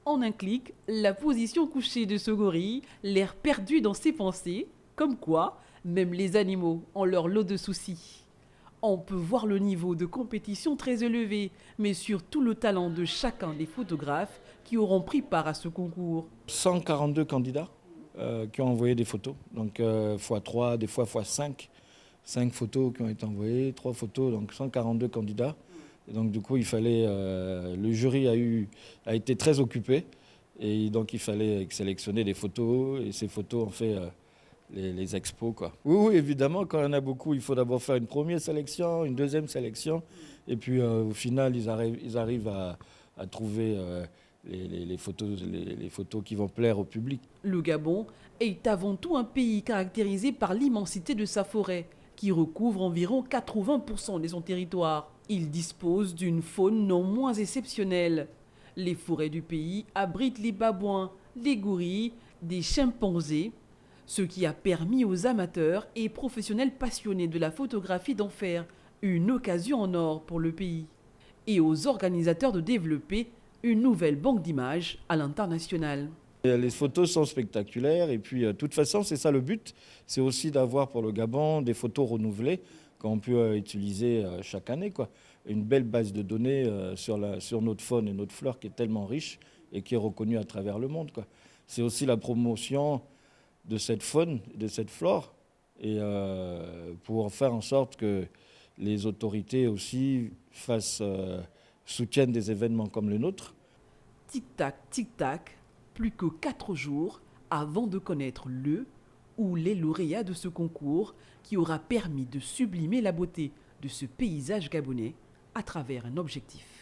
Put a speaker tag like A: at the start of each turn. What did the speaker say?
A: En un clic, la position couchée de ce gorille, l'air perdu dans ses pensées, comme quoi, même les animaux ont leur lot de soucis. On peut voir le niveau de compétition très élevé, mais surtout le talent de chacun des photographes qui auront pris part à ce concours.
B: 142 candidats qui ont envoyé des photos, donc x3, des fois x5. 5 photos qui ont été envoyées, 3 photos, donc 142 candidats. Et donc du coup, il fallait, le jury a été très occupé et donc il fallait sélectionner des photos et ces photos ont fait les expos, quoi. Oui, oui, évidemment, quand il y en a beaucoup, il faut d'abord faire une première sélection, une deuxième sélection et puis au final, ils arrivent à trouver les photos qui vont plaire au public.
A: Le Gabon est avant tout un pays caractérisé par l'immensité de sa forêt, qui recouvre environ 80% de son territoire. Il dispose d'une faune non moins exceptionnelle. Les forêts du pays abritent les babouins, les gorilles, des chimpanzés, ce qui a permis aux amateurs et professionnels passionnés de la photographie d'en faire une occasion en or pour le pays, et aux organisateurs de développer une nouvelle banque d'images à l'international.
B: Les photos sont spectaculaires et puis de toute façon c'est ça le but, c'est aussi d'avoir pour le Gabon des photos renouvelées qu'on peut utiliser chaque année, quoi. Une belle base de données sur notre faune et notre flore qui est tellement riche et qui est reconnue à travers le monde, quoi. C'est aussi la promotion de cette faune, de cette flore et pour faire en sorte que les autorités aussi soutiennent des événements comme le nôtre.
A: Tic-tac, tic-tac, plus que 4 jours avant de connaître le ou les lauréats de ce concours qui aura permis de sublimer la beauté de ce paysage gabonais à travers un objectif.